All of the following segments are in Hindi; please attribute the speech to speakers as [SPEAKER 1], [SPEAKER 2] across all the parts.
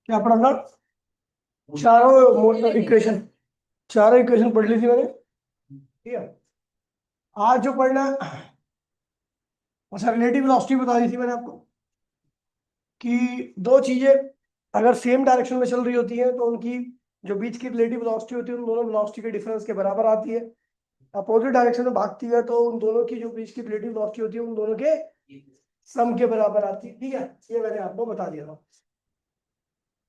[SPEAKER 1] क्या पढ़ा था? चारों इक्वेशन पढ़ ली थी मैंने। ठीक है। आज जो पढ़ना है, अच्छा, रिलेटिव वेलोसिटी बता दी थी मैंने आपको कि दो चीजें अगर सेम डायरेक्शन में चल रही होती हैं तो उनकी जो बीच की रिलेटिव वेलोसिटी होती है उन दोनों वेलोसिटी के डिफरेंस के बराबर आती है। अपोजिट डायरेक्शन में भागती है तो उन दोनों की जो बीच की रिलेटिव वेलोसिटी होती है उन दोनों के सम के बराबर आती है। ठीक है, ये मैंने आपको बता दिया था।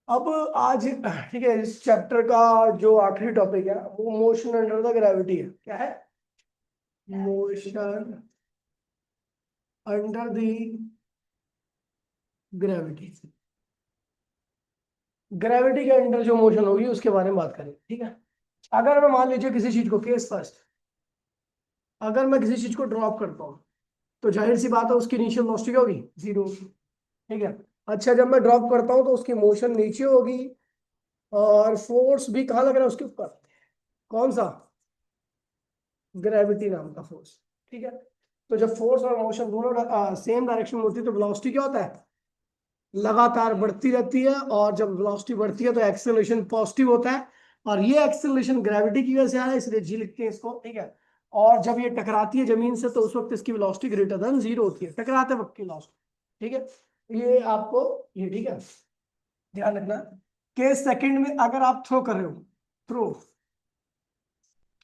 [SPEAKER 1] अब आज, ठीक है, इस चैप्टर का जो आखिरी टॉपिक है वो मोशन अंडर द ग्रेविटी है। क्या है? Motion under the gravity. Gravity के अंडर जो मोशन होगी उसके बारे में बात करें। ठीक है। अगर मैं मान लीजिए किसी चीज को, केस फर्स्ट, अगर मैं किसी चीज को ड्रॉप करता हूँ तो जाहिर सी बात है उसकी इनिशियल वेलोसिटी क्या होगी? जीरो। ठीक है। अच्छा, जब मैं ड्रॉप करता हूँ तो उसकी मोशन नीचे होगी और फोर्स भी कहाँ लग रहा है उसके ऊपर? कौन सा? ग्रेविटी नाम का फोर्स। ठीक है। तो जब फोर्स और मोशन दोनों सेम डायरेक्शन में होती है तो वेलोसिटी क्या होता है? लगातार बढ़ती रहती है। और जब वेलोसिटी बढ़ती है तो एक्सेलरेशन पॉजिटिव होता है। और ये एक्सेलरेशन ग्रेविटी की वजह से आ रहा है, इसलिए जी लिखते हैं इसको। ठीक है। और जब ये टकराती है जमीन से तो उस वक्त इसकी वेलोसिटी ग्रेटर देन जीरो होती है, टकराते वक्त की वेलोसिटी। ठीक है। ये आपको, ये ठीक है, ध्यान रखना कि सेकंड में अगर आप थ्रो कर रहे हो, throw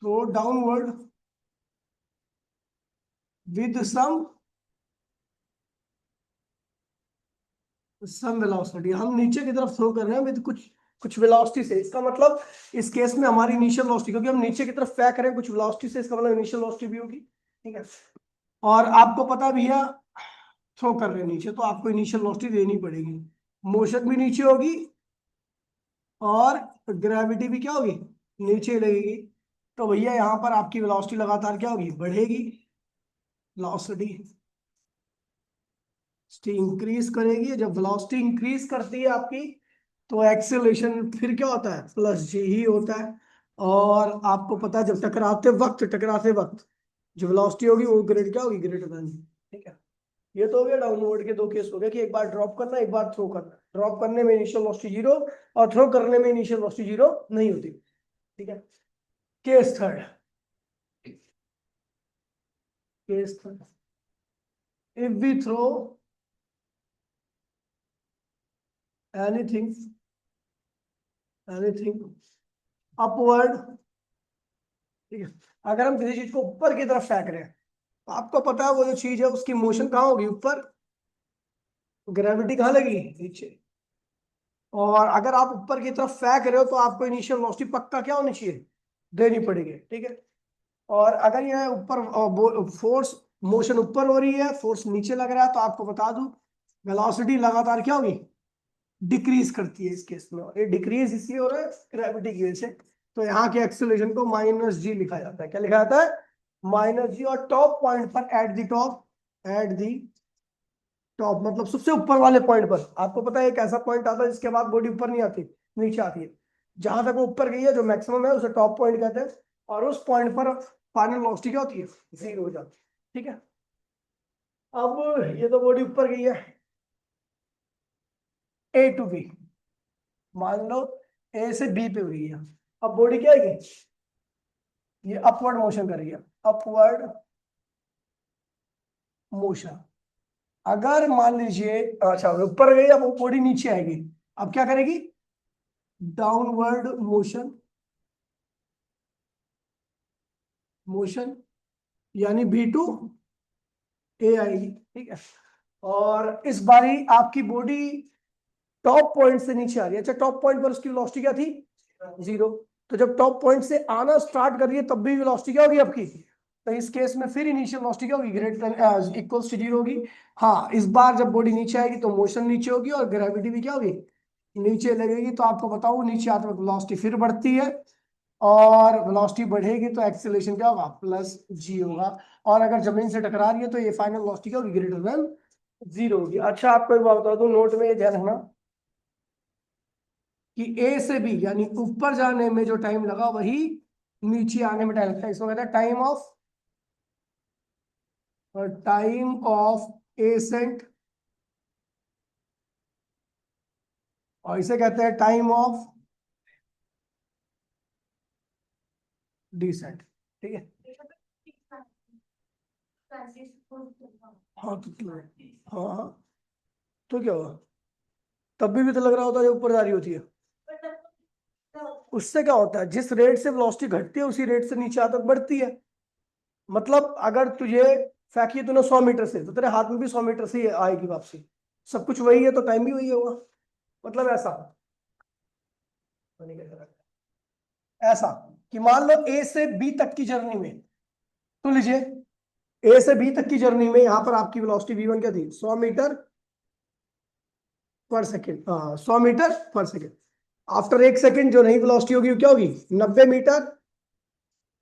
[SPEAKER 1] throw downward with some velocity, हम नीचे की तरफ थ्रो कर रहे हैं विद कुछ कुछ वेलोसिटी से। इसका मतलब इस केस में हमारी इनिशियल वेलोसिटी, क्योंकि हम नीचे की तरफ फेंक रहे हैं कुछ वेलोसिटी से, इसका मतलब इनिशियल वेलोसिटी भी होगी। ठीक है। और आपको पता भी है, थ्रो कर रहे हैं नीचे तो आपको इनिशियल वेलोसिटी देनी पड़ेगी। मोशन भी नीचे होगी और ग्रेविटी भी क्या होगी? नीचे लगेगी। तो भैया यहाँ पर आपकी वेलोसिटी लगातार क्या होगी? बढ़ेगी। वेलोसिटी इंक्रीज करेगी। जब वेलोसिटी इंक्रीज करती है आपकी तो एक्सेलरेशन फिर क्या होता है? प्लस जी ही होता है। और आपको पता है जब टकराते वक्त जो वेलोसिटी होगी वो ग्रेड क्या होगी? Greater than. ठीक है। ये तो हो गया डाउनवर्ड के दो केस हो गए कि एक बार ड्रॉप करना, एक बार थ्रो करना। ड्रॉप करने में इनिशियल वेलोसिटी जीरो और थ्रो करने में इनिशियल वेलोसिटी जीरो नहीं होती। ठीक है। Case third, case third, if we throw anything anything upward. ठीक है। अगर हम किसी चीज को ऊपर की तरफ फेंक रहे हैं तो आपको पता है वो जो चीज है उसकी मोशन कहाँ होगी? ऊपर। ग्रेविटी कहाँ लगेगी? नीचे। और अगर आप ऊपर की तरफ फेंक रहे हो तो आपको इनिशियल वेलोसिटी पक्का क्या होनी चाहिए? देनी पड़ेगी। ठीक है। और अगर यह ऊपर फोर्स, मोशन ऊपर हो रही है, फोर्स नीचे लग रहा है, तो आपको बता दूं वेलोसिटी लगातार क्या होगी? डिक्रीज करती है इस केस में। और ये डिक्रीज इसलिए हो रहा है ग्रेविटी की वजह से। तो यहाँ के एक्सेलरेशन को माइनस जी लिखा जाता है। क्या लिखा जाता है? माइनस जी। और टॉप पॉइंट पर, एट दी टॉप मतलब सबसे ऊपर वाले पॉइंट पर, आपको पता है एक ऐसा पॉइंट आता है जिसके बाद बॉडी ऊपर नहीं आती, नीचे आती है। जहां तक वो ऊपर गई है जो मैक्सिमम है उसे टॉप पॉइंट कहते हैं। और उस पॉइंट पर फाइनल वेलोसिटी क्या होती है? जीरो हो जाती है। ठीक है। अब ये तो बॉडी ऊपर गई है, ए टू बी, मान लो ए से बी पे हुई है। अब बॉडी क्या है? ये अपवर्ड मोशन कर रही है, अपवर्ड मोशन। अगर मान लीजिए, अच्छा ऊपर गई, अब वो बॉडी नीचे आएगी, अब क्या करेगी? डाउनवर्ड मोशन, मोशन यानी बी टू ए आएगी। ठीक है। और इस बारी आपकी बॉडी टॉप पॉइंट से नीचे आ रही है। अच्छा, टॉप पॉइंट पर उसकी वेलोसिटी क्या थी? जीरो। तो जब टॉप पॉइंट से आना स्टार्ट कर रही है तब भी वेलोसिटी क्या होगी आपकी? तो इस केस में फिर इनिशियल वेलोसिटी क्या होगी? ग्रेटर इक्वल्स टू जीरो होगी। हाँ, इस बार जब बॉडी नीचे आएगी तो मोशन नीचे होगी और ग्रेविटी भी क्या होगी? नीचे लगेगी। तो आपको बताऊं नीचे आते वक्त वेलोसिटी फिर बढ़ती है और वेलोसिटी बढ़ेगी तो एक्सेलरेशन क्या होगा? प्लस जी होगा। और अगर जमीन से टकरा रही है तो ये फाइनल वेलोसिटी क्या होगी? ग्रेटर देन जीरो होगी। अच्छा, आपको एक बात बता दूं, नोट में ये ध्यान रखना कि ए से बी यानी ऊपर जाने में जो टाइम लगा वही नीचे आने में टाइम लगता है। इसको कहते हैं टाइम ऑफ एसेंट और इसे कहते हैं टाइम ऑफ डिसेंट। ठीक है। हाँ तो हाँ हाँ, तो क्या हुआ? तब भी तो लग रहा होता है जब ऊपर जा रही होती है। उससे क्या होता है, जिस रेट से वेलोसिटी घटती है उसी रेट से नीचे आ तक बढ़ती है। मतलब अगर तुझे फेंकी तूने 100 मीटर से, तो तेरे हाथ में भी 100 मीटर से ही आएगी वापसी। सब कुछ वही है तो टाइम भी वही होगा। मतलब ऐसा, ऐसा कि मान लो ए से बी तक की जर्नी में, तो लीजिए ए से बी तक की जर्नी में यहाँ पर आपकी वेलोसिटी v1 क्या थी, 100 मीटर पर सेकेंड। हाँ 100 मीटर पर सेकेंड। आफ्टर 1 सेकेंड जो नई वेलोसिटी होगी वो क्या होगी, 90 मीटर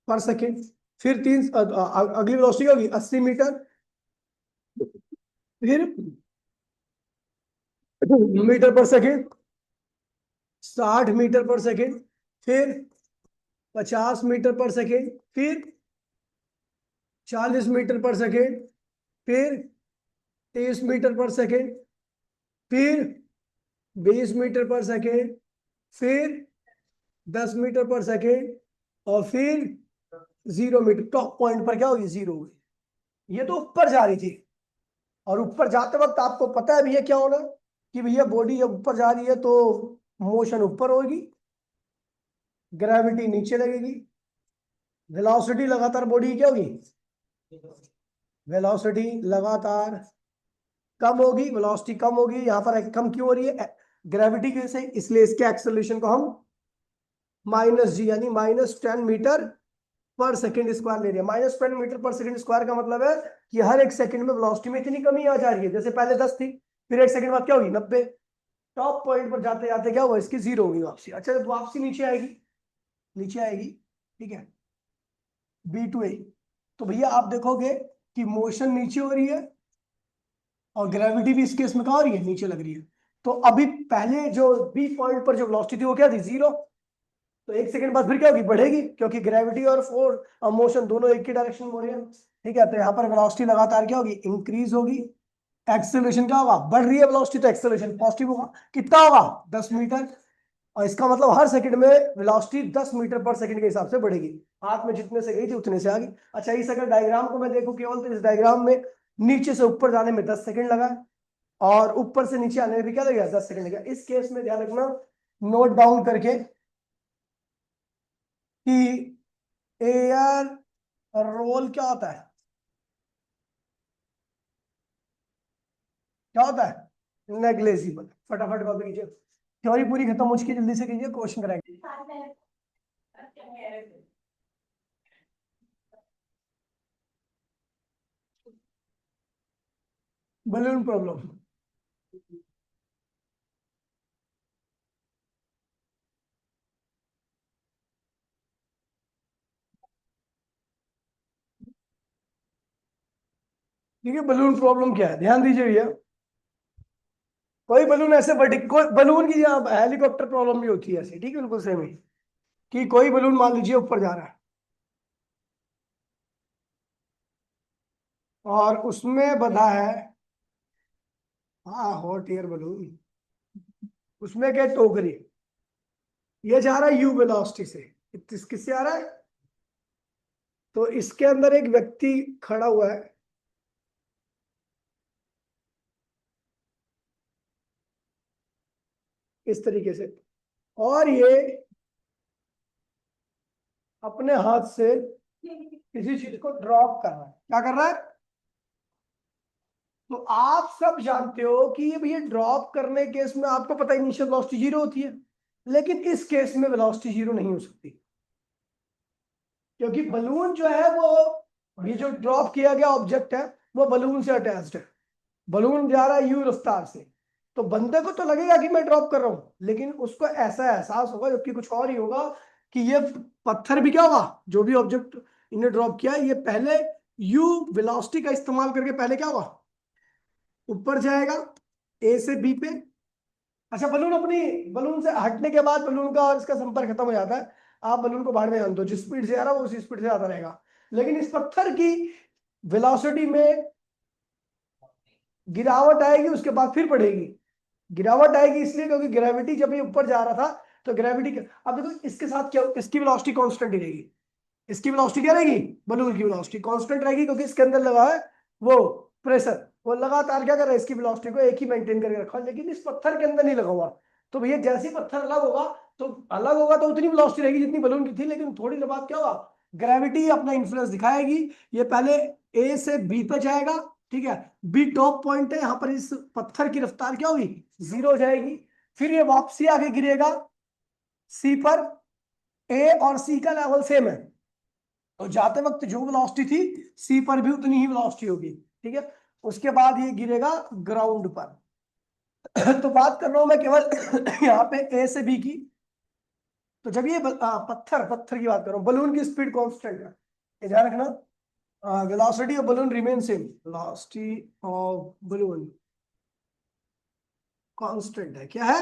[SPEAKER 1] पर सेकेंड। फिर अगली वेलोसिटी क्या होगी, 80 मीटर। फिर मीटर पर सेकेंड, 60 मीटर पर सेकेंड। फिर 50 मीटर पर सेकेंड। फिर 40 मीटर पर सेकेंड। फिर 30 मीटर पर सेकेंड। फिर 20 मीटर पर सेकेंड। फिर 10 मीटर पर सेकेंड। और फिर 0 मीटर। टॉप पॉइंट पर क्या होगी, 0 होगी। ये तो ऊपर जा रही थी। और ऊपर जाते वक्त आपको पता है भैया क्या होना, कि भैया बॉडी जब ऊपर जा रही है तो मोशन ऊपर होगी, ग्रेविटी नीचे लगेगी, वेलोसिटी लगातार बॉडी की क्या होगी, वेलोसिटी लगातार कम होगी, वेलोसिटी कम होगी। यहां पर कम क्यों हो रही है, ग्रेविटी की वजह से, इसलिए इसके एक्सेलरेशन को हम -g यानी -10 मीटर पर सेकेंड स्क्वायर ले रहे हैं। -10 मीटर पर सेकेंड स्क्वायर का मतलब है कि हर 1 सेकंड में वेलोसिटी में इतनी कमी आ जा रही है। जैसे पहले 10 थी, फिर 1 सेकंड बाद क्या होगी, 90। टॉप पॉइंट पर जाते जाते क्या हुआ, इसकी 0 होगी वापसी। अच्छा जब वापसी नीचे आएगी, नीचे आएगी, ठीक है, B to A, तो भैया आप देखोगे कि मोशन नीचे हो रही है और ग्रेविटी भी इस केस में कहाँ हो रही है, नीचे लग रही है। तो अभी पहले जो बी पॉइंट पर जो वेलोसिटी थी वो क्या थी, 0। तो 1 सेकंड बाद फिर क्या होगी, बढ़ेगी, क्योंकि ग्रेविटी और फोर्स और मोशन दोनों एक ही डायरेक्शन में हो रही है। ठीक है, तो यहाँ पर वेलोसिटी लगातार क्या होगी, इंक्रीज होगी। एक्सेलरेशन क्या होगा, बढ़ रही है वेलोसिटी तो एक्सेलरेशन पॉजिटिव होगा। कितना होगा, 10 मीटर। और इसका मतलब हर सेकंड में वेलोसिटी 10 मीटर पर सेकंड के हिसाब से बढ़ेगी। हाथ में जितने से गई थी उतने से आ गई। अच्छा इस अगर डायग्राम को मैं देखूं केवल, तो इस डायग्राम में नीचे से ऊपर जाने में 10 सेकंड लगा है, और ऊपर से नीचे आने में भी क्या लगेगा, 10 सेकंड लगेगा। इस केस में ध्यान रखना, नोट डाउन करके, कि एयर रोल क्या होता है, क्या होता है, नेग्लेजिबल। फटाफट कॉपी कीजिए, थ्योरी पूरी खत्म हो चुकी है, जल्दी से कीजिए, क्वेश्चन कराएंगे। बलून प्रॉब्लम, देखिए बलून प्रॉब्लम क्या है, ध्यान दीजिए भैया। कोई बलून ऐसे कोई बलून की, हेलीकॉप्टर प्रॉब्लम भी होती है ऐसे, ठीक है, बिल्कुल सेम ही। कि कोई बलून मान लीजिए ऊपर जा रहा है, और उसमें बंधा है, हाँ हॉट एयर बलून, उसमें क्या टोकरी, ये जा रहा है यू वेलोसिटी से। किससे आ रहा है, तो इसके अंदर एक व्यक्ति खड़ा हुआ है, इस तरीके से, और ये अपने हाथ से किसी चीज को ड्रॉप कर रहा है। क्या कर रहा है, तो आप सब जानते हो कि ये भैया ड्रॉप करने केस में आपको पता है इनिशियल वेलोसिटी 0 होती है, लेकिन इस केस में वेलोसिटी 0 नहीं हो सकती, क्योंकि बलून जो है वो, ये जो ड्रॉप किया गया ऑब्जेक्ट है वो बलून से अटैच्ड है। बलून जा रहा है यू रफ्तार से, तो बंदे को तो लगेगा कि मैं ड्रॉप कर रहा हूं, लेकिन उसको ऐसा एहसास होगा, जबकि कुछ और ही होगा, कि ये पत्थर भी क्या होगा, जो भी ऑब्जेक्ट इन्हें ड्रॉप किया, ये पहले यू वेलोसिटी का इस्तेमाल करके पहले क्या होगा, ऊपर जाएगा ए से बी पे। अच्छा बलून अपनी, बलून से हटने के बाद बलून का और इसका संपर्क खत्म हो जाता है। आप बलून को बाहर में जान दो, जिस स्पीड से आ रहा है वो उसी स्पीड से आता रहेगा। लेकिन इस पत्थर की वेलोसिटी में गिरावट आएगी, उसके बाद फिर बढ़ेगी। गिरावट आएगी इसलिए क्योंकि ग्रेविटी जब ये ऊपर जा रहा था तो ग्रेविटी, अब देखो इसके साथ क्या, इसकी वेलोसिटी कांस्टेंट ही रहेगी। इसकी वेलोसिटी क्या रहेगी, बलून की वेलोसिटी कांस्टेंट रहेगी, क्योंकि इसके अंदर लगा है वो प्रेशर, वो लगातार क्या कर रहा है, इसकी वेलोसिटी को एक ही मेंटेन करके रखा है, लेकिन इस पत्थर के अंदर नहीं लगा हुआ। तो भैया जैसे ही पत्थर अलग होगा तो उतनी वेलोसिटी रहेगी जितनी बलून की थी, लेकिन थोड़ी देर बाद क्या होगा, ग्रेविटी अपना इन्फ्लुएंस दिखाएगी। ये पहले ए से बी पे जाएगा, ठीक है, बी टॉप पॉइंट है, यहाँ पर इस पत्थर की रफ्तार क्या होगी, 0 हो जाएगी। फिर ये वापसी आके गिरेगा सी पर, ए और सी का लेवल सेम है, तो जाते वक्त जो वेलोसिटी थी सी पर भी उतनी ही वेलोसिटी होगी, ठीक है। उसके बाद ये गिरेगा ग्राउंड पर। तो बात कर रहा हूं मैं केवल यहाँ पे ए से बी की। तो जब ये पत्थर पत्थर की बात कर रहा हूँ, बलून की स्पीड कांस्टेंट है, ये ध्यान रखना, velocity of balloon remain same, velocity of balloon constant है, क्या है,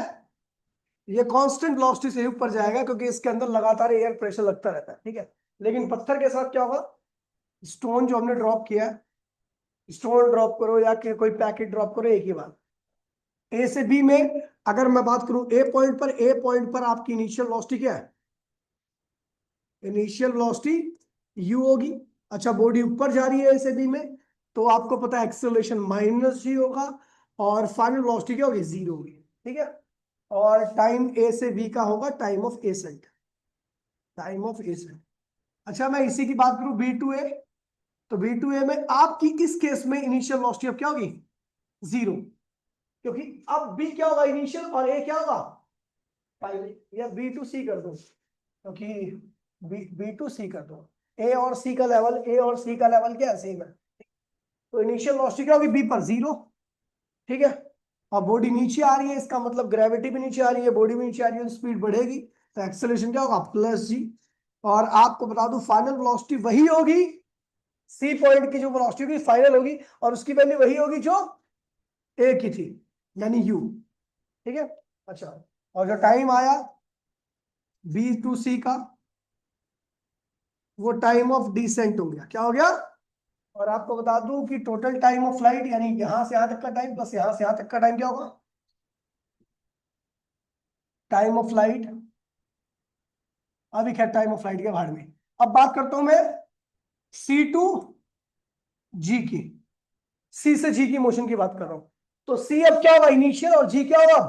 [SPEAKER 1] ये कांस्टेंट वेलोसिटी से ऊपर जाएगा क्योंकि इसके अंदर लगातार एयर प्रेशर लगता रहता है, ठीक है। लेकिन पत्थर के साथ क्या होगा, स्टोन जो हमने ड्रॉप किया है, स्टोन ड्रॉप करो या कि कोई पैकेट ड्रॉप करो, एक ही बात। ए से बी में अगर मैं बात करूं, ए पॉइंट पर आपकी इनिशियल वेलोसिटी क्या है, इनिशियल वेलोसिटी यू होगी। अच्छा, बॉडी ऊपर जा रही है ए से बी में, तो आपको पता है एक्सेलरेशन माइनस जी होगा, और फाइनल वेलोसिटी क्या होगी, 0 होगी, ठीक है। और टाइम ए से बी का होगा time of accent, time of accent. अच्छा, मैं इसी की बात करूं बी टू ए, तो बी टू ए में आपकी इस केस में इनिशियल वेलोसिटी अब क्या होगी, 0, क्योंकि अब बी क्या होगा इनिशियल और ए क्या होगा फाइनल, या बी टू सी कर दो, क्योंकि बी टू सी कर दो, ए और सी का लेवल क्या है, सेम है। तो इनिशियल वेलोसिटी क्या होगी बी पर, 0, ठीक है। और बॉडी नीचे आ रही है, इसका मतलब ग्रेविटी भी नीचे आ रही है, बॉडी भी नीचे आ रही है, तो स्पीड बढ़ेगी, तो एक्सेलरेशन क्या होगा, प्लस जी। और आपको बता दूं फाइनल वेलोसिटी वही होगी, सी पॉइंट की जो वेलोसिटी होगी फाइनल होगी, और उसकी वैल्यू वही होगी जो ए की थी, यानी यू, ठीक है। अच्छा, और जो टाइम आया बी टू सी का, वो टाइम ऑफ डिसेंट हो गया, क्या हो गया। और आपको बता दूं कि टोटल टाइम ऑफ फ्लाइट, यानी यहां से यहां तक का टाइम प्लस यहां से यहां तक का टाइम क्या होगा, टाइम ऑफ फ्लाइट, अभी खैर टाइम ऑफ फ्लाइट के बारे में। अब बात करता हूं मैं सी टू जी की, सी से जी की मोशन की बात कर रहा हूं। तो सी अब क्या होगा इनिशियल, और जी क्या होगा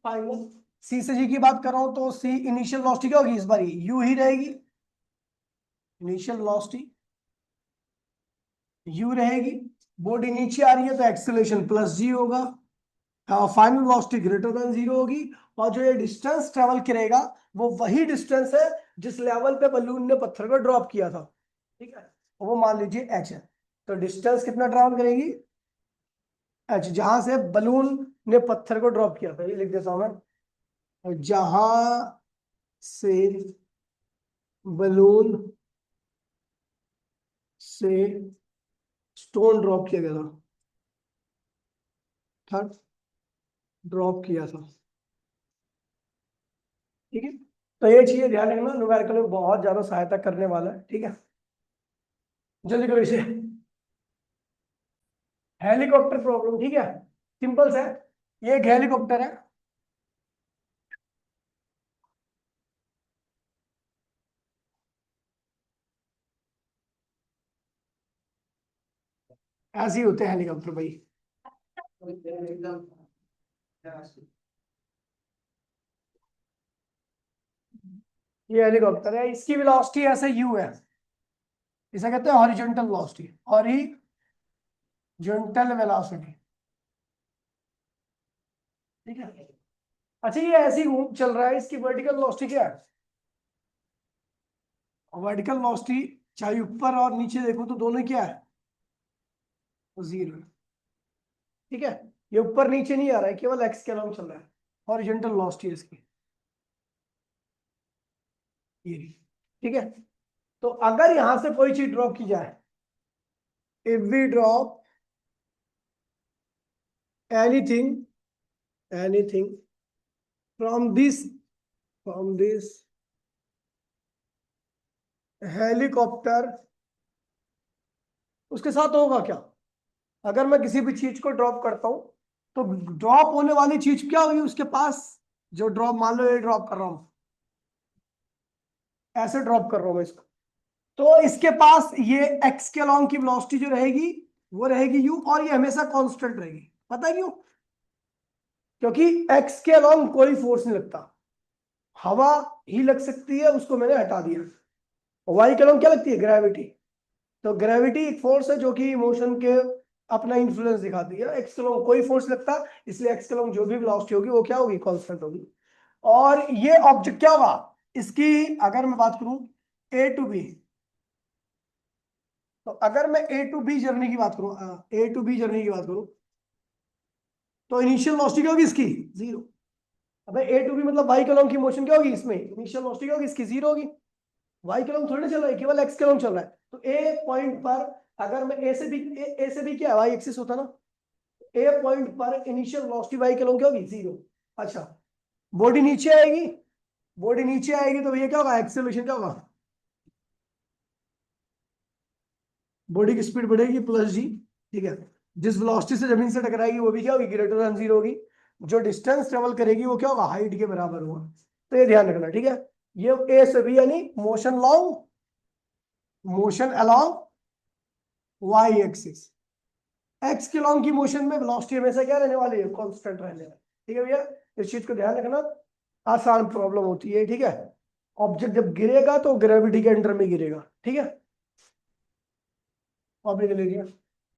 [SPEAKER 1] फाइनल। सी से जी की बात कर रहा हूं तो सी इनिशियल वेलोसिटी क्या होगी, इस बार यू ही रहेगी, इनिशियल वेलोसिटी यू रहेगी, बॉडी नीचे आ रही है तो एक्सीलरेशन प्लस जी होगा, फाइनल वेलोसिटी ग्रेटर देन 0 होगी। और जो ये डिस्टेंस ट्रेवल करेगा वो वही डिस्टेंस है जिस लेवल पे बलून ने पत्थर को ड्रॉप किया था, ठीक है, वो मान लीजिए एच है। तो डिस्टेंस कितना ट्रेवल करेगी, एच, जहां से बलून ने पत्थर को ड्रॉप किया था, ये लिख देता हूं मैं, जहां से बलून से स्टोन ड्रॉप किया गया था, ड्रॉप किया था, ठीक है। तो ये चीजें ध्यान रखना, न्यूमेरिकल में बहुत ज्यादा सहायता करने वाला है, ठीक है। जल्दी करो इसे, हेलीकॉप्टर प्रॉब्लम, ठीक है, सिंपल सा है। ये एक हेलीकॉप्टर है, ऐसे ही होते हैं हेलीकॉप्टर भाई। ये हेलीकॉप्टर है, इसकी वेलोसिटी ऐसे यू है, इसे कहते हैं हॉरिजॉन्टल वेलोसिटी, हॉरिजॉन्टल वेलोसिटी, ठीक है। अच्छा, ये ऐसे ही घूम चल रहा है, इसकी वर्टिकल वेलोसिटी क्या है, वर्टिकल वेलोसिटी चाहे ऊपर और नीचे देखो तो दोनों क्या है, 0, ठीक है। ये ऊपर नीचे नहीं आ रहा है, केवल एक्स के अलावा चल रहा है, हॉरिजॉन्टल वेलोसिटी है इसकी, ये रही, ठीक है। तो अगर यहां से कोई चीज ड्रॉप की जाए, if we drop anything, anything from this helicopter, उसके साथ होगा क्या, अगर मैं किसी भी चीज को ड्रॉप करता हूं तो ड्रॉप होने वाली चीज क्या होगी उसके पास, जो ड्रॉप, मान लो ये ड्रॉप कर रहा हूं, ऐसे ड्रॉप कर रहा हूं मैं इसको, तो इसके पास ये एक्स के अलॉन्ग की वेलोसिटी जो रहेगी वो रहेगी यू, और ये हमेशा कांस्टेंट रहेगी। पता है क्यों? क्योंकि एक्स के अलॉन्ग कोई फोर्स नहीं लगता, हवा ही लग सकती है, उसको मैंने हटा दिया। वाई के अलॉन्ग क्या लगती है? ग्रेविटी। तो ग्रेविटी एक फोर्स है जो कि मोशन के अपना इन्फ्लुएंस दिखाती है, एक्स के अलॉन्ग कोई फोर्स लगता, इसलिए एक्स के अलॉन्ग जो भी वेलोसिटी होगी वो क्या होगी? कांस्टेंट होगी। और ये ऑब्जेक्ट क्या होगा इसकी, अगर मैं बात करूं ए टू बी, तो अगर मैं ए टू बी जर्नी की बात करूं, ए टू बी जर्नी की बात करूं, तो इनिशियल वेलोसिटी क्या होगी इसकी? जीरो। अबे ए टू बी मतलब वाई के अलॉन्ग की मोशन क्या होगी इसमें? इनिशियल वेलोसिटी क्या होगी इसकी? जीरो होगी। वाई के अलॉन्ग थोड़ी ना चल रहा है, केवल एक्स के अलॉन्ग चल रहा है। तो ए पॉइंट पर अगर मैं ए से बी, ए से बी क्या है? वाई एक्सिस होता ना। ए पॉइंट पर इनिशियल वेलोसिटी वाई के अलॉन्ग क्या होगी? जीरो। अच्छा, बॉडी नीचे आएगी, बॉडी नीचे आएगी तो भैया क्या होगा? एक्सेलरेशन क्या होगा? बॉडी की स्पीड बढ़ेगी प्लस जी। ठीक है, जिस वेलोसिटी से जमीन से टकराएगी वो भी क्या होगी? ग्रेटर देन जीरो होगी। जो डिस्टेंस ट्रेवल करेगी वो क्या होगा? हाइट के बराबर होगा। तो ये ध्यान रखना, ठीक है। ये ए से बी यानी motion long, motion along Y axis. X के लॉन्ग की मोशन में वेलोसिटी हमेशा क्या रहने वाली है? कांस्टेंट रहने वाली। ठीक है भैया, इस चीज को ध्यान रखना, आसान प्रॉब्लम होती है। ठीक है, ऑब्जेक्ट जब गिरेगा तो ग्रेविटी के अंडर में गिरेगा। ठीक है, ऑब्जेक्ट ले लिया।